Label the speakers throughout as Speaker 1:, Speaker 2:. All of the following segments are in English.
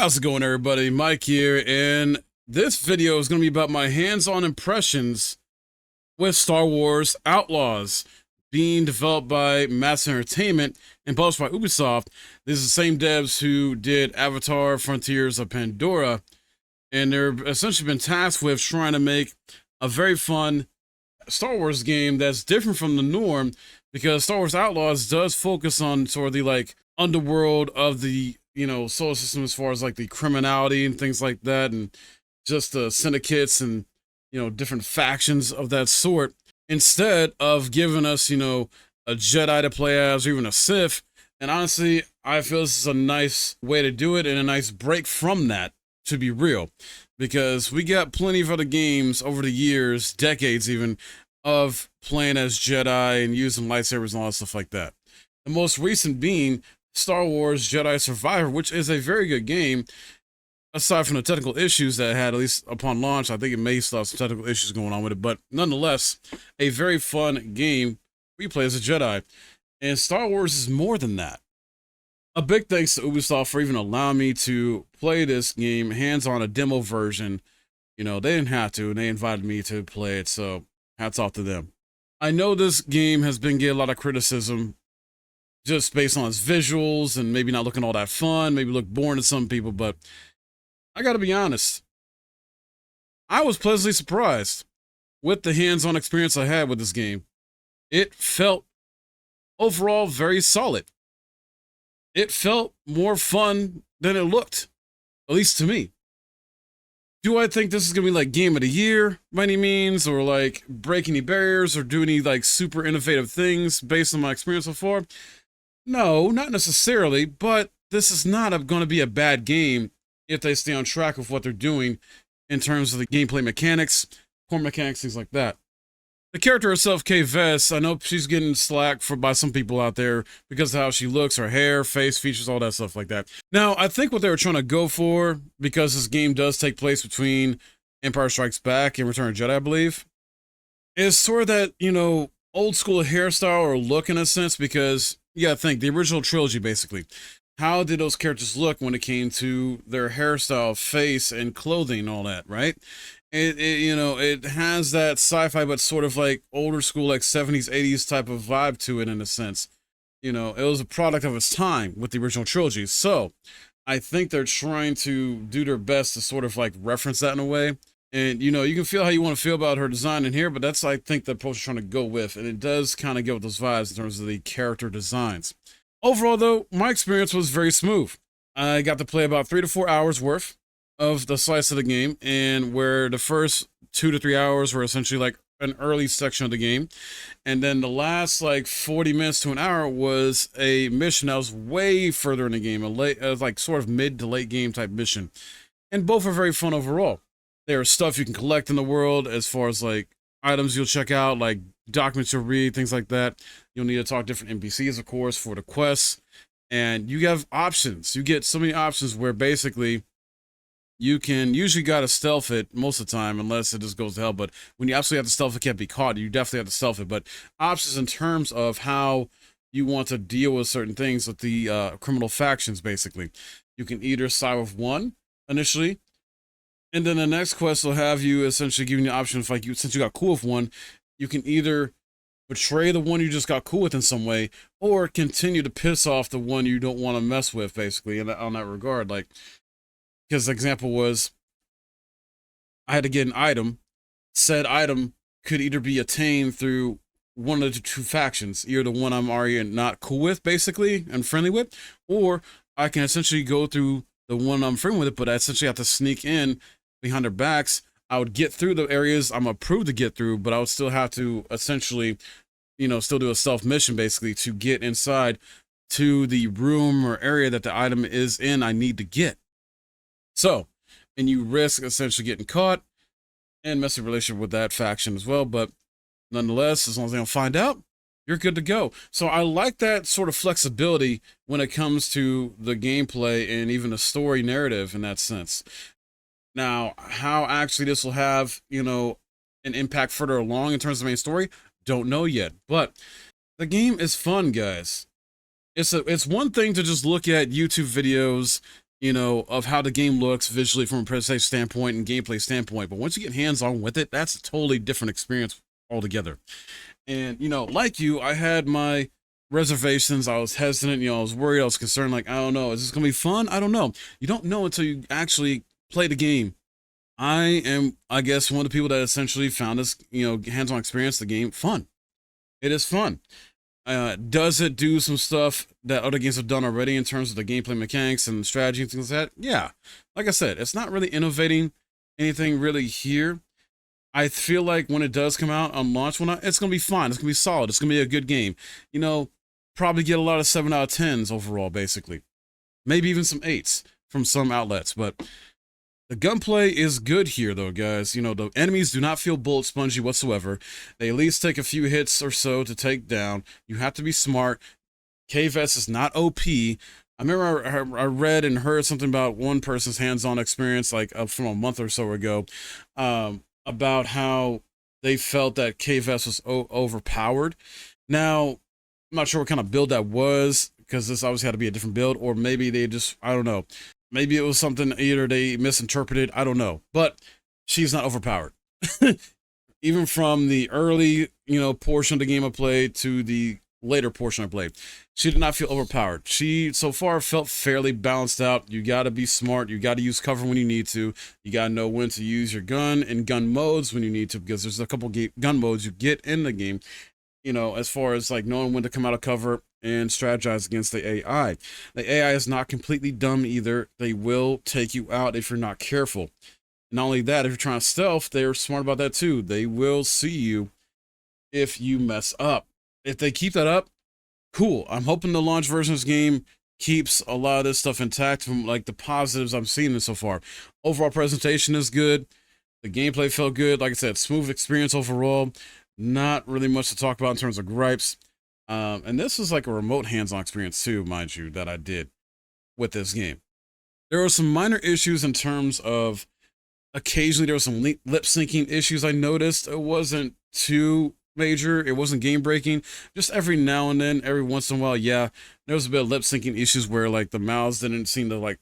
Speaker 1: How's it going, everybody? Mike here, and this video is going to be about my hands-on impressions with Star Wars Outlaws, being developed by Massive Entertainment and published by Ubisoft. This is the same devs who did Avatar: Frontiers of Pandora, and they're essentially been tasked with trying to make a very fun Star Wars game that's different from the norm, because Star Wars Outlaws does focus on sort of the underworld of the solar system, as far as like the criminality and things like that, and just the syndicates and different factions of that sort, instead of giving us a Jedi to play as, or even a Sith. And honestly, I feel this is a nice way to do it, and a nice break from that, to be real, because we got plenty of other games over the years, decades even, of playing as Jedi and using lightsabers and all that stuff like that. The most recent being Star Wars Jedi Survivor, which is a very good game, aside from the technical issues that it had, at least upon launch. I think it may still have some technical issues going on with it, but nonetheless, a very fun game we play as a Jedi. And Star Wars is more than that. A big thanks to Ubisoft for even allowing me to play this game hands-on, a demo version. They didn't have to, and they invited me to play it, so hats off to them. I know this game has been getting a lot of criticism just based on its visuals and maybe not looking all that fun, maybe look boring to some people, but I gotta be honest, I was pleasantly surprised with the hands-on experience I had with this game. It felt overall very solid. It felt more fun than it looked, at least to me. Do I think this is gonna be like game of the year by any means, or like break any barriers, or do any like super innovative things based on my experience so far? No, not necessarily, but this is not going to be a bad game if they stay on track with what they're doing in terms of the gameplay mechanics, core mechanics, things like that. The character herself, Kay Vess, I know she's getting slack by some people out there because of how she looks, her hair, face, features, all that stuff like that. Now, I think what they were trying to go for, because this game does take place between Empire Strikes Back and Return of the Jedi, I believe, is sort of that, old school hairstyle or look in a sense, because you gotta think, the original trilogy, basically, how did those characters look when it came to their hairstyle, face, and clothing and all that, right? It has that sci-fi, but sort of like older school, like 70s, 80s type of vibe to it in a sense. It was a product of its time with the original trilogy. So I think they're trying to do their best to sort of like reference that in a way. And, you can feel how you want to feel about her design in here, but that's, I think, the approach they're trying to go with. And it does kind of get with those vibes in terms of the character designs. Overall, though, my experience was very smooth. I got to play about 3 to 4 hours worth of the slice of the game, and where the first 2 to 3 hours were essentially like an early section of the game. And then the last like 40 minutes to an hour was a mission that was way further in the game, like sort of mid to late game type mission. And both are very fun overall. There's stuff you can collect in the world, as far as like items you'll check out, like documents you'll read, things like that. You'll need to talk to different NPCs, of course, for the quests. And you have options. You get so many options where basically you can usually gotta stealth it most of the time, unless it just goes to hell. But when you absolutely have to stealth it, can't be caught, you definitely have to stealth it. But options in terms of how you want to deal with certain things with the criminal factions, basically. You can either side with one initially, and then the next quest will have you essentially giving you options, like since you got cool with one, you can either betray the one you just got cool with in some way, or continue to piss off the one you don't want to mess with, basically, on that regard. Like, because the example was, I had to get an item. Said item could either be attained through one of the two factions, either the one I'm already not cool with, basically, and friendly with, or I can essentially go through the one I'm friendly with, but I essentially have to sneak in behind their backs. I would get through the areas I'm approved to get through, but I would still have to essentially, still do a stealth mission, basically, to get inside to the room or area that the item is in I need to get. So, and you risk essentially getting caught and messy relationship with that faction as well, but nonetheless, as long as they don't find out, you're good to go. So I like that sort of flexibility when it comes to the gameplay and even the story narrative in that sense. Now, how actually this will have, an impact further along in terms of the main story, don't know yet. But the game is fun, guys. It's one thing to just look at YouTube videos of how the game looks visually from a presentation standpoint and gameplay standpoint. But once you get hands on with it, that's a totally different experience altogether. And, like you, I had my reservations. I was hesitant, I was worried, I was concerned, like, I don't know, is this going to be fun? I don't know. You don't know until you actually play the game. I am, I guess, one of the people that essentially found this, hands on experience, the game, fun. It is fun. Does it do some stuff that other games have done already in terms of the gameplay mechanics and strategy and things like that? Yeah. Like I said, it's not really innovating anything really here. I feel like when it does come out on launch, it's going to be fine. It's going to be solid. It's going to be a good game. Probably get a lot of 7 out of 10s overall, basically. Maybe even some 8s from some outlets. But the gunplay is good here, though, guys. The enemies do not feel bullet spongy whatsoever. They at least take a few hits or so to take down. You have to be smart. KVS is not OP. I remember I read and heard something about one person's hands-on experience, like from a month or so ago, about how they felt that KVS was overpowered. Now, I'm not sure what kind of build that was, because this obviously had to be a different build, or maybe they just, I don't know. Maybe it was something either they misinterpreted, I don't know. But she's not overpowered. Even from the early, portion of the game I played to the later portion I played, she did not feel overpowered. She, so far, felt fairly balanced out. You got to be smart. You got to use cover when you need to. You got to know when to use your gun and gun modes when you need to, because there's a couple gun modes you get in the game, as far as like knowing when to come out of cover and strategize against the AI. The AI is not completely dumb either. They will take you out if you're not careful. Not only that, if you're trying to stealth, they're smart about that too. They will see you if you mess up. If they keep that up, cool. I'm hoping the launch version of this game keeps a lot of this stuff intact from like the positives I'm seeing so far. Overall presentation is good. The gameplay felt good. Like I said, smooth experience overall. Not really much to talk about in terms of gripes. And this is like a remote hands-on experience too, mind you, that I did with this game. There were some minor issues in terms of occasionally there was some lip syncing issues I noticed. It wasn't too major. It wasn't game breaking. Just every now and then, every once in a while, yeah, there was a bit of lip syncing issues where like the mouths didn't seem to like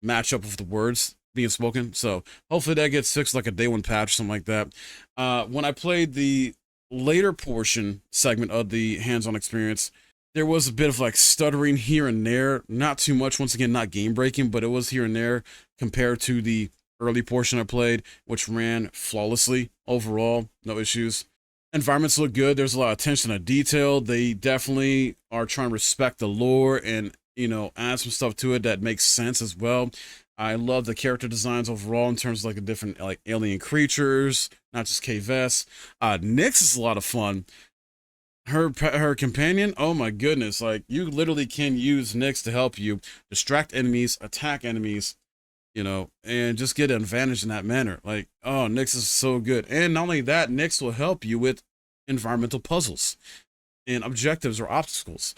Speaker 1: match up with the words being spoken. So hopefully that gets fixed, like a day one patch, something like that. When I played the later portion segment of the hands-on experience, there was a bit of like stuttering here and there. Not too much, once again, not game breaking, but it was here and there compared to the early portion I played, which ran flawlessly overall, no issues. Environments look good. There's a lot of attention to detail. They definitely are trying to respect the lore and, add some stuff to it that makes sense as well. I love the character designs overall in terms of like the different like alien creatures, not just KVS. Nyx is a lot of fun. Her companion, oh my goodness, like you literally can use Nyx to help you distract enemies, attack enemies, and just get an advantage in that manner. Like, oh, Nyx is so good. And not only that, Nyx will help you with environmental puzzles and objectives or obstacles.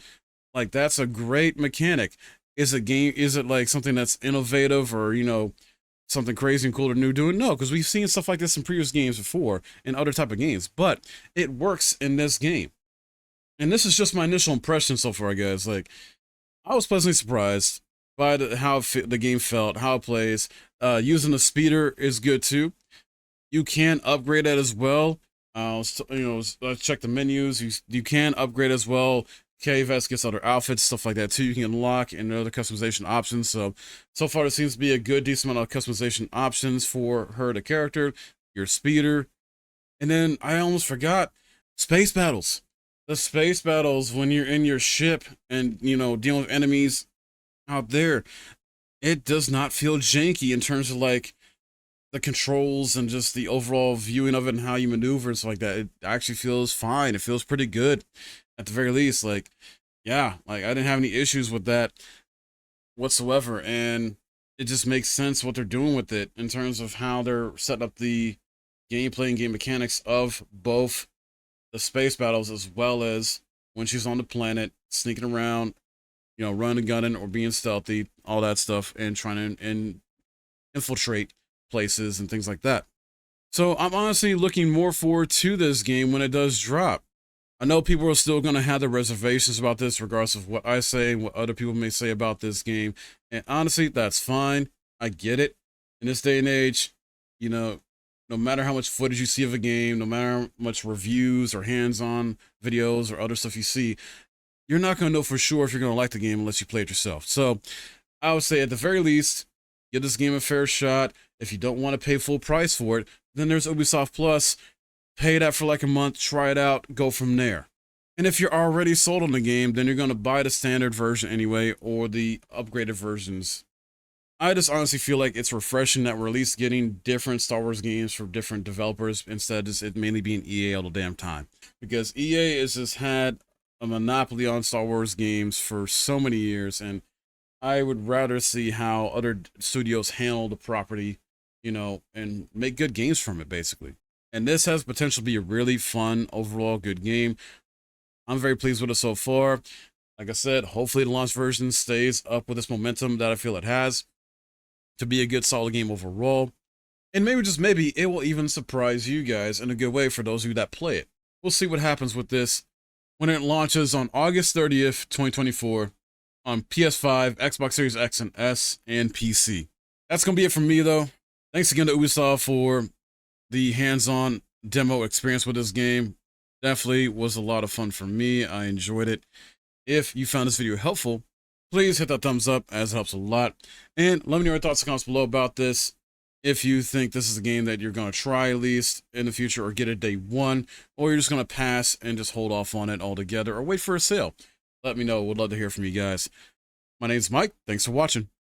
Speaker 1: Like, that's a great mechanic. Is it like something that's innovative or, something crazy and cool or new doing? No, because we've seen stuff like this in previous games before in other type of games, but it works in this game. And this is just my initial impression so far, guys. Like, I was pleasantly surprised by how the game felt, how it plays. Using the speeder is good too. You can upgrade that as well. Check the menus. You can upgrade as well. KVS gets other outfits, stuff like that too. You can unlock and other customization options. So far, there seems to be a good, decent amount of customization options for her, the character, your speeder. And then I almost forgot space battles. The space battles when you're in your ship and, dealing with enemies out there, it does not feel janky in terms of like the controls and just the overall viewing of it and how you maneuver and stuff like that. It actually feels fine. It feels pretty good at the very least. Like, yeah, like I didn't have any issues with that whatsoever. And it just makes sense what they're doing with it in terms of how they're setting up the gameplay and game mechanics of both the space battles as well as when she's on the planet, sneaking around, running, gunning, or being stealthy, all that stuff, and trying to infiltrate places and things like that. So I'm honestly looking more forward to this game when it does drop. I know people are still going to have their reservations about this, regardless of what I say and what other people may say about this game. And honestly, that's fine. I get it. In this day and age, you know, no matter how much footage you see of a game, no matter how much reviews or hands-on videos or other stuff you see, you're not going to know for sure if you're going to like the game unless you play it yourself. So I would say at the very least, give this game a fair shot. If you don't want to pay full price for it, then there's Ubisoft Plus. Pay that for like a month, try it out, go from there. And if you're already sold on the game, then you're going to buy the standard version anyway, or the upgraded versions. I just honestly feel like it's refreshing that we're at least getting different Star Wars games from different developers instead of just it mainly being EA all the damn time. Because EA has just had a monopoly on Star Wars games for so many years, and I would rather see how other studios handle the property, and make good games from it, basically. And this has potential to be a really fun, overall good game. I'm very pleased with it so far. Like I said, hopefully the launch version stays up with this momentum that I feel it has to be a good, solid game overall. And maybe, just maybe, it will even surprise you guys in a good way for those of you that play it. We'll see what happens with this when it launches on August 30th, 2024 on PS5, Xbox Series X and S, and PC. That's going to be it from me, though. Thanks again to Ubisoft for the hands-on demo experience with this game. Definitely was a lot of fun for me. I enjoyed it. If you found this video helpful, please hit that thumbs up, as it helps a lot. And let me know your thoughts and comments below about this. If you think this is a game that you're going to try at least in the future, or get it day one, or you're just going to pass and just hold off on it altogether, or wait for a sale. Let me know. Would love to hear from you guys. My name's Mike. Thanks for watching.